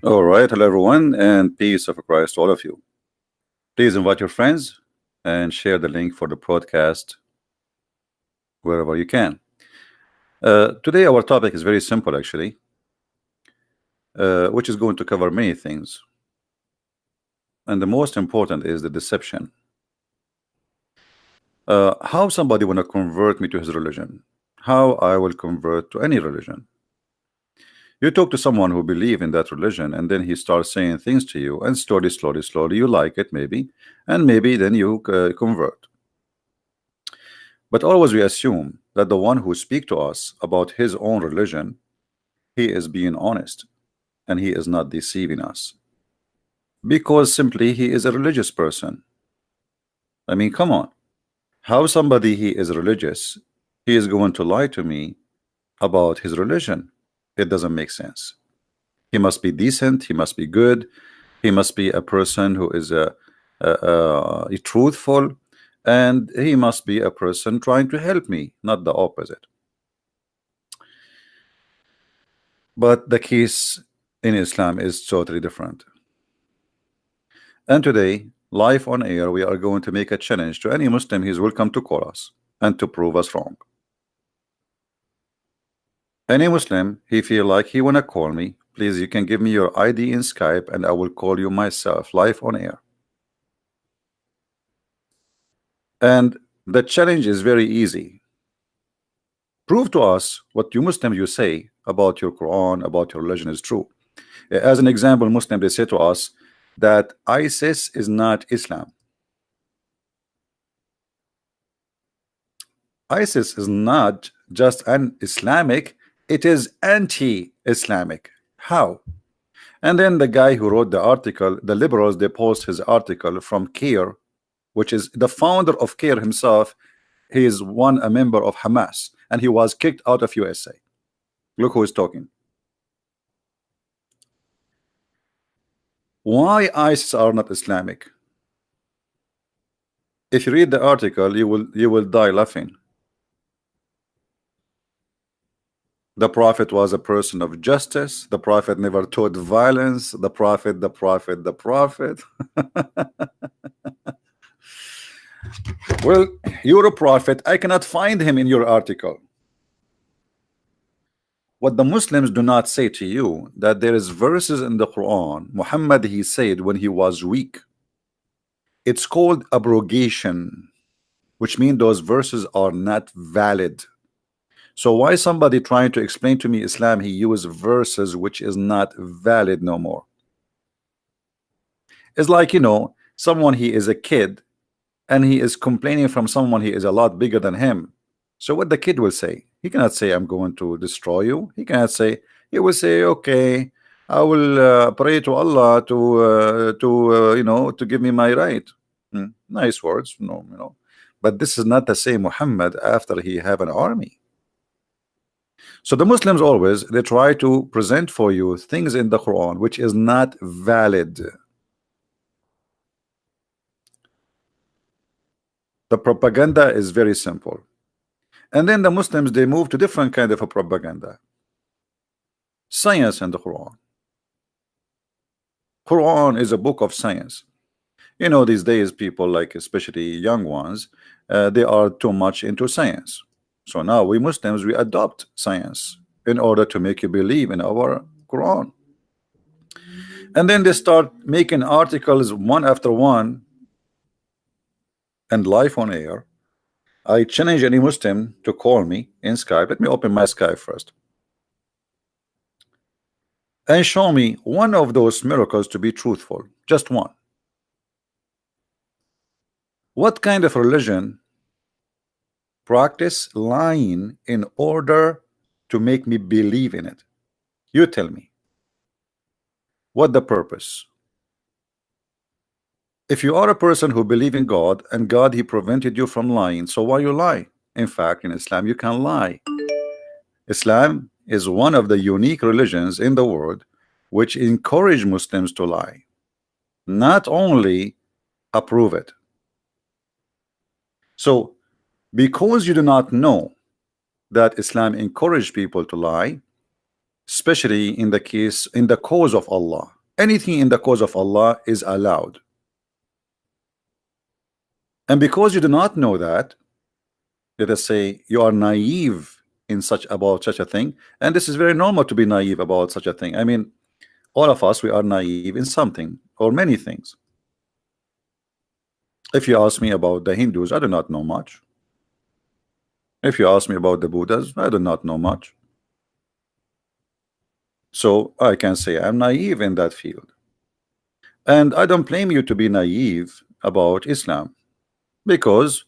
All right, hello everyone, and peace of Christ to all of you. Please invite your friends and share the link for the broadcast wherever you can. Today our topic is very simple actually, which is going to cover many things. And the most important is the deception. How somebody want to convert me to his religion. How I will convert to any religion. You talk to someone who believe in that religion, and then he starts saying things to you, and slowly you like it maybe, and maybe then you convert. But always we assume that the one who speak to us about his own religion, he is being honest and he is not deceiving us, because simply he is a religious person. I mean, come on, how somebody he is religious, he is going to lie to me about his religion? It doesn't make sense. He must be decent, he must be good, he must be a person who is truthful, and he must be a person trying to help me, not the opposite. But the case in Islam is totally different. And today, live on air, we are going to make a challenge to any Muslim. He is welcome to call us and to prove us wrong. Any Muslim, he feel like he wanna call me, please, you can give me your ID in Skype and I will call you myself live on air. And the challenge is very easy. Prove to us what you Muslim you say about your Quran, about your religion is true. As an example, Muslim, they say to us that ISIS is not Islam. ISIS is not just an Islamic, it is anti-Islamic. How? And then the guy who wrote the article, the liberals, they post his article from CIRA, which is the founder of CIRA himself. He is a member of Hamas, and he was kicked out of USA. Look who is talking. Why ISIS are not Islamic? If you read the article, you will die laughing. The Prophet was a person of justice. The Prophet never taught violence. The Prophet. Well, you're a prophet. I cannot find him in your article. What the Muslims do not say to you, that there is verses in the Quran, Muhammad, he said when he was weak. It's called abrogation, which means those verses are not valid. So why somebody trying to explain to me Islam, he uses verses which is not valid no more? It's like, you know, someone, he is a kid and he is complaining from someone he is a lot bigger than him. So what the kid will say, he cannot say I'm going to destroy you. He cannot say, he will say, okay, I will pray to Allah to give me my right. Nice words, no, you know, but this is not the same Muhammad after he have an army. So the Muslims always, they try to present for you things in the Quran which is not valid. The propaganda is very simple. And then the Muslims, they move to different kind of a propaganda. Science in the Quran. Quran is a book of science. You know, these days people, like especially young ones, they are too much into science. So now we Muslims, we adopt science in order to make you believe in our Quran. And then they start making articles one after one and live on air. I challenge any Muslim to call me in Skype. Let me open my Skype first. And show me one of those miracles to be truthful. Just one. What kind of religion practice lying in order to make me believe in it? You tell me. What the purpose? If you are a person who believe in God and God he prevented you from lying, so why you lie? In fact, in Islam you can lie. Islam is one of the unique religions in the world which encourage Muslims to lie, not only approve it. So because you do not know that Islam encouraged people to lie, especially in the cause of Allah, Anything in the cause of Allah is allowed. And because you do not know that, let us say you are naive in about such a thing, and this is very normal to be naive about such a thing. I mean, all of us, we are naive in something or many things. If you ask me about the Hindus, I do not know much. If you ask me about the Buddhas, I do not know much. So I can say I'm naive in that field. And I don't blame you to be naive about Islam, because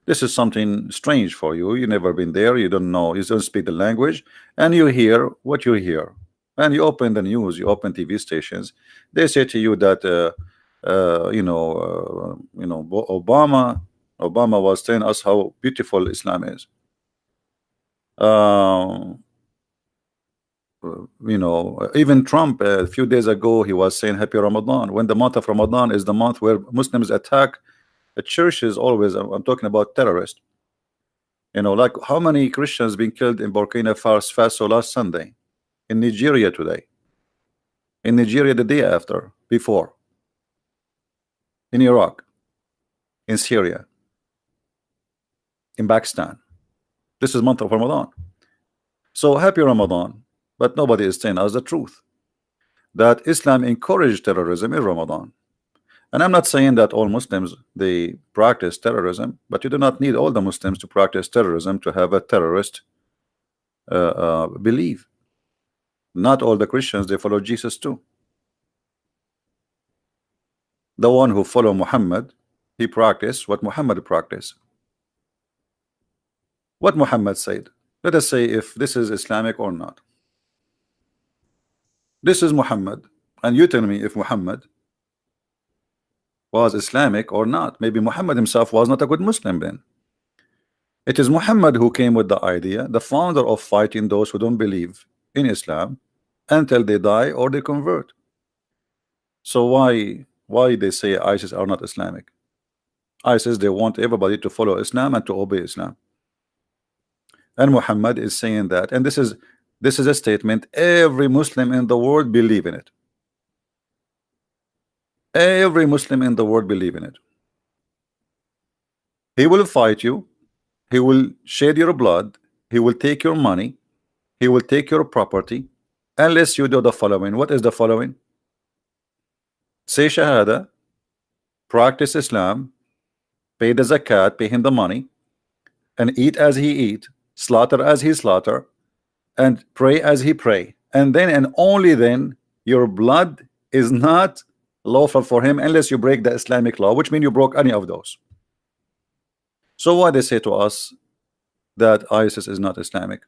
this is something strange for you. You've never been there, you don't know, you don't speak the language, and you hear what you hear. And you open the news, you open TV stations, they say to you that Obama was telling us how beautiful Islam is. Even Trump a few days ago, he was saying happy Ramadan, when the month of Ramadan is the month where Muslims attack churches. Always, I'm talking about terrorists. Like how many Christians being killed in Burkina Faso last Sunday, in Nigeria today, in Nigeria the day after, before, in Iraq, in Syria, in Pakistan. This is month of Ramadan. So happy Ramadan, but nobody is telling us the truth, that Islam encouraged terrorism in Ramadan. And I'm not saying that all Muslims, they practice terrorism, but you do not need all the Muslims to practice terrorism to have a terrorist belief. Not all the Christians, they follow Jesus too. The one who follow Muhammad, he practiced what Muhammad practiced. What Muhammad said. Let us say if this is Islamic or not. This is Muhammad, and you tell me if Muhammad was Islamic or not. Maybe Muhammad himself was not a good Muslim then. It is Muhammad who came with the idea, the founder of fighting those who don't believe in Islam until they die or they convert. So why they say ISIS are not Islamic? ISIS, they want everybody to follow Islam and to obey Islam. And Muhammad is saying that, and this is a statement every Muslim in the world believe in it. Every Muslim in the world believe in it. He will fight you, he will shed your blood, he will take your money, he will take your property, unless you do the following. What is the following? Say Shahada, practice Islam, pay the zakat, pay him the money, and eat as he eat, slaughter as he slaughter, and pray as he pray. And then and only then your blood is not lawful for him unless you break the Islamic law, which means you broke any of those. So why they say to us that ISIS is not Islamic?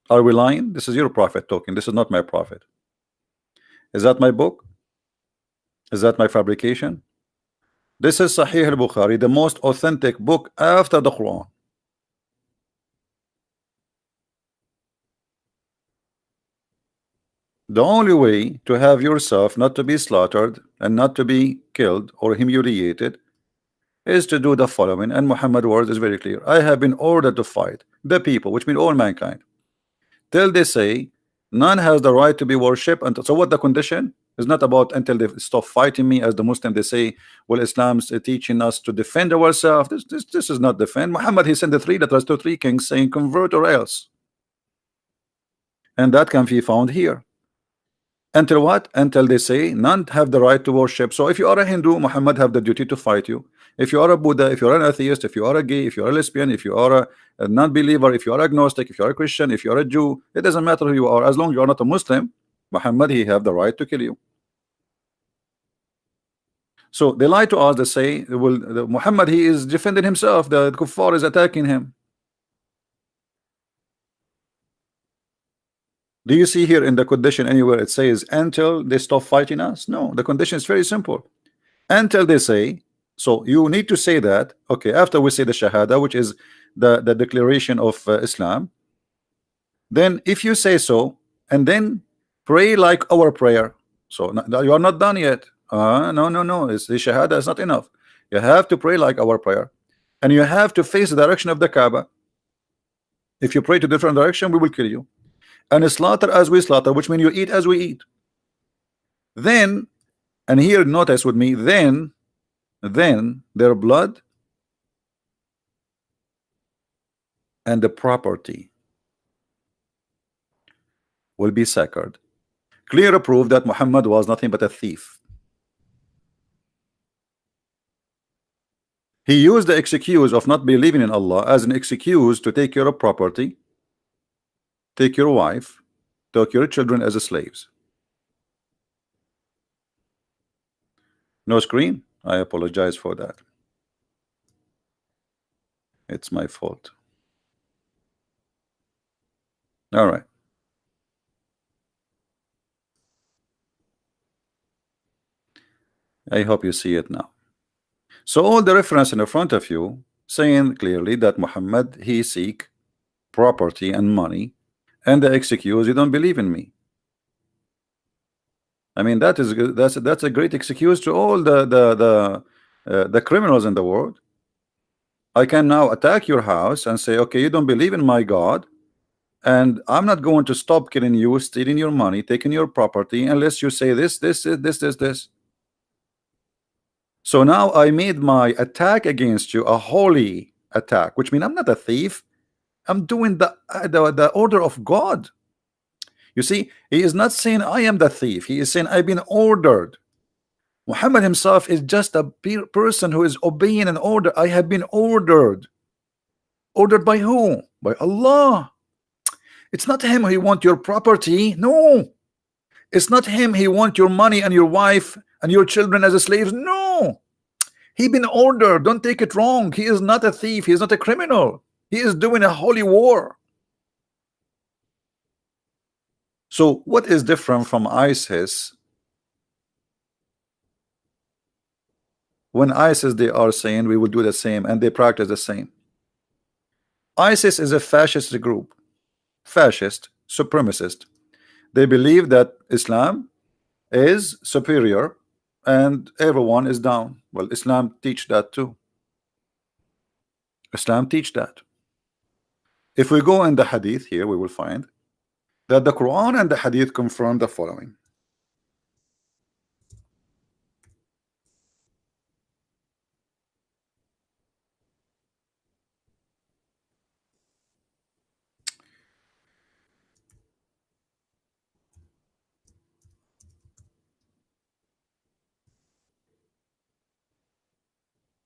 Are we lying? This is your prophet talking. This is not my prophet. Is that my book? Is that my fabrication? This is Sahih al-Bukhari, the most authentic book after the Quran. The only way to have yourself not to be slaughtered and not to be killed or humiliated is to do the following, and Muhammad's words is very clear. I have been ordered to fight the people, which means all mankind, till they say none has the right to be worshipped. And so what the condition is not about until they stop fighting me. As the Muslim, they say, well, Islam's teaching us to defend ourselves. This is not defend. Muhammad, he sent the three letters to three kings saying convert or else, and that can be found here. Until what? Until they say none have the right to worship. So if you are a Hindu, Muhammad have the duty to fight you. If you are a Buddha, if you are an atheist, if you are a gay, if you are a lesbian, if you are a non-believer, if you are agnostic, if you are a Christian, if you are a Jew, it doesn't matter who you are. As long as you are not a Muslim, Muhammad, he have the right to kill you. So they lie to us. They say, well, Muhammad, he is defending himself. The kuffar is attacking him. Do you see here in the condition anywhere it says until they stop fighting us? No, the condition is very simple. Until they say, so you need to say that, okay, after we say the Shahada, which is the declaration of Islam, then if you say so, and then pray like our prayer. So you are not done yet. No, it's the Shahada is not enough. You have to pray like our prayer, and you have to face the direction of the Kaaba. If you pray to different direction, we will kill you. And slaughter as we slaughter, which means you eat as we eat. Then, and here notice with me, then their blood and the property will be sacred. Clear proof that Muhammad was nothing but a thief. He used the excuse of not believing in Allah as an excuse to take your property, take your wife, take your children as slaves. No screen? I apologize for that. It's my fault. All right. I hope you see it now. So all the reference in the front of you saying clearly that Muhammad, he seek property and money, and the excuse, you don't believe in me. I mean, that's a great excuse to all the criminals in the world. I can now attack your house and say, okay, you don't believe in my God, and I'm not going to stop killing you, stealing your money, taking your property, unless you say this. So now I made my attack against you a holy attack, which means I'm not a thief. I'm doing the order of God. You see, he is not saying I am the thief. He is saying I've been ordered. Muhammad himself is just a person who is obeying an order. I have been ordered. Ordered by who? By Allah. It's not him he want your property. No. It's not him he want your money and your wife and your children as slaves. No. He been ordered. Don't take it wrong. He is not a thief. He is not a criminal. He is doing a holy war. So what is different from ISIS? When ISIS, they are saying we will do the same, and they practice the same. ISIS is a fascist group, fascist, supremacist. They believe that Islam is superior and everyone is down. Well, Islam teach that too. Islam teach that. If we go in the hadith here, we will find that the Quran and the hadith confirm the following.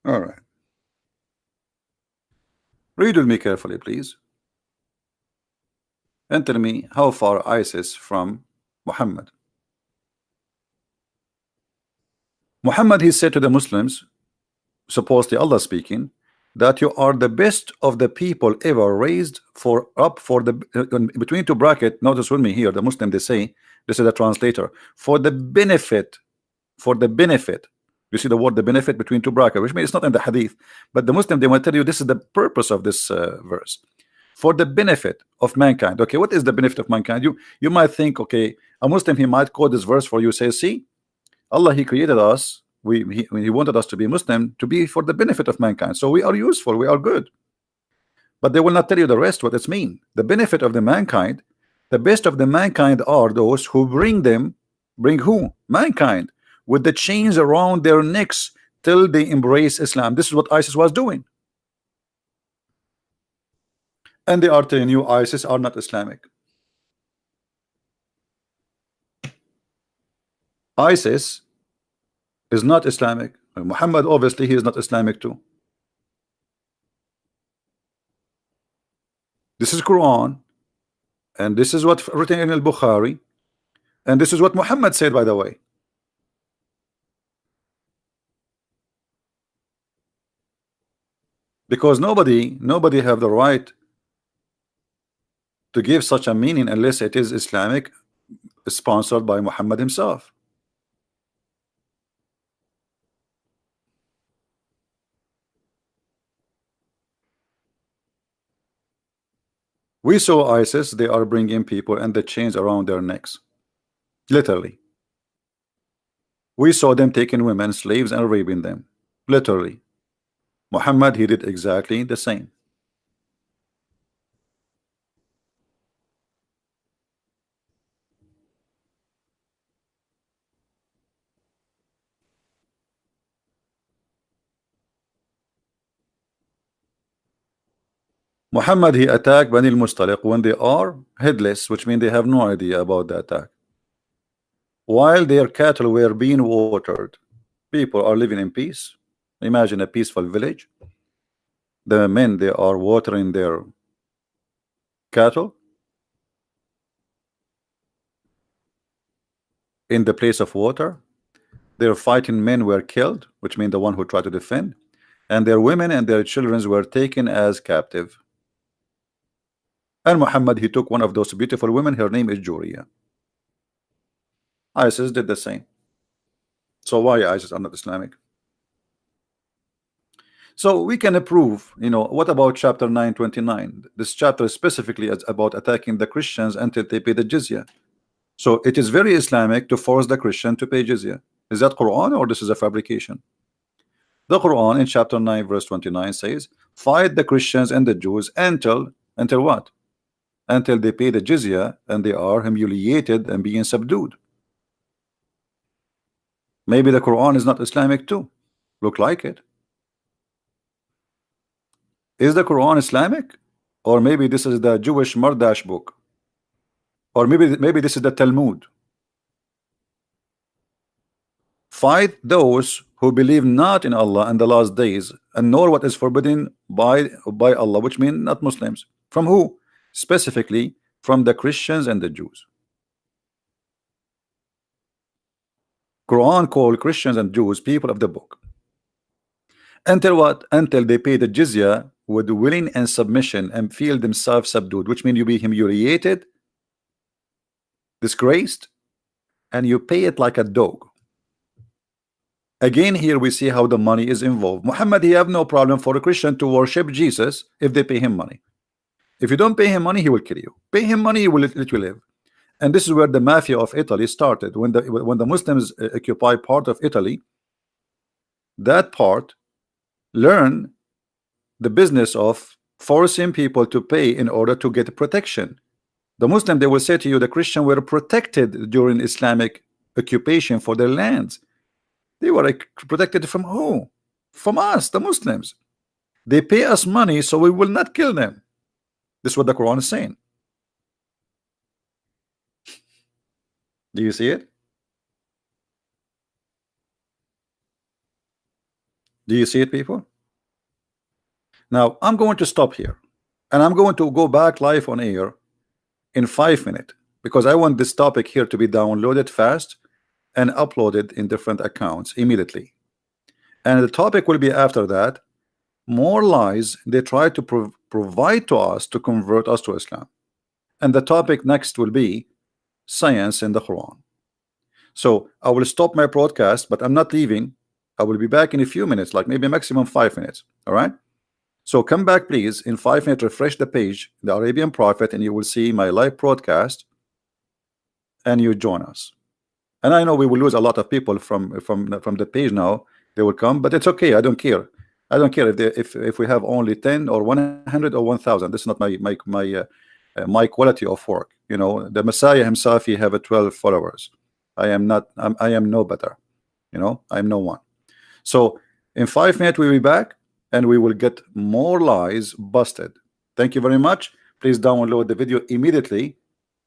All right. Read with me carefully, please. And tell me how far ISIS from Muhammad. Muhammad, he said to the Muslims, supposedly Allah speaking, that you are the best of the people ever raised for up for the between two bracket. Notice with me here, the Muslim, they say, this is a translator, for the benefit, for the benefit. You see the word the benefit between two brackets, which means it's not in the hadith, but the Muslim, they want to tell you this is the purpose of this verse, for the benefit of mankind. Okay, what is the benefit of mankind? You might think, okay, a Muslim, he might quote this verse for you, say, see, Allah, he created us, he wanted us to be Muslim to be for the benefit of mankind, so we are useful, we are good. But they will not tell you the rest, what it's mean. The benefit of the mankind, the best of the mankind are those who bring who? Mankind, with the chains around their necks till they embrace Islam. This is what ISIS was doing. And they are telling you ISIS are not Islamic. ISIS is not Islamic. Muhammad, obviously, he is not Islamic too. This is Quran, and this is what written in al-Bukhari, and this is what Muhammad said, by the way. Because nobody have the right to give such a meaning unless it is Islamic, sponsored by Muhammad himself. We saw ISIS, they are bringing people and the chains around their necks, literally. We saw them taking women, slaves, and raping them, literally. Muhammad, he did exactly the same. Muhammad, he attacked Bani al-Mustaliq when they are headless, which means they have no idea about the attack. While their cattle were being watered, people are living in peace. Imagine a peaceful village. The men, they are watering their cattle in the place of water. Their fighting men were killed, which means the one who tried to defend, and their women and their children were taken as captive. And Muhammad, he took one of those beautiful women. Her name is Juriya. ISIS did the same. So why ISIS are not Islamic? So we can approve, what about chapter 929? This chapter specifically is about attacking the Christians until they pay the jizya. So it is very Islamic to force the Christian to pay jizya. Is that Quran or this is a fabrication? The Quran in chapter 9 verse 29 says, fight the Christians and the Jews until what? Until they pay the jizya and they are humiliated and being subdued. Maybe the Quran is not Islamic too. Look like it. Is the Quran Islamic? Or maybe this is the Jewish Mardash book? Or maybe this is the Talmud. Fight those who believe not in Allah and the last days, and nor what is forbidden by Allah, which means not Muslims. From who? Specifically from the Christians and the Jews. Quran called Christians and Jews people of the book. Until what? Until they pay the jizya with willing and submission and feel themselves subdued, which means you be humiliated, disgraced, and you pay it like a dog. Again, here we see how the money is involved. Muhammad, he have no problem for a Christian to worship Jesus if they pay him money. If you don't pay him money, he will kill you. Pay him money, he will let you live. And this is where the mafia of Italy started. When the Muslims occupy part of Italy, that part learn the business of forcing people to pay in order to get protection. The Muslim, they will say to you, the Christian were protected during Islamic occupation for their lands. They were protected from who? From us, the Muslims. They pay us money so we will not kill them. This is what the Quran is saying. Do you see it? Do you see it, people? Now I'm going to stop here and I'm going to go back live on air in 5 minutes because I want this topic here to be downloaded fast and uploaded in different accounts immediately. And the topic will be after that, more lies they try to provide to us to convert us to Islam. And the topic next will be science in the Quran. So I will stop my broadcast, but I'm not leaving. I will be back in a few minutes, like maybe maximum 5 minutes. All right. So come back, please. In 5 minutes, refresh the page, the Arabian Prophet, and you will see my live broadcast. And you join us. And I know we will lose a lot of people from the page now. They will come, but it's okay. I don't care. I don't care if we have only 10 or 100 or 1,000. This is not my quality of work. The Messiah himself, he have 12 followers. I am no better. I am no one. So in 5 minutes we'll be back and we will get more lies busted. Thank you very much. Please download the video immediately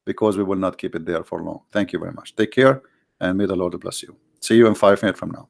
because we will not keep it there for long. Thank you very much. Take care and may the Lord bless you. See you in 5 minutes from now.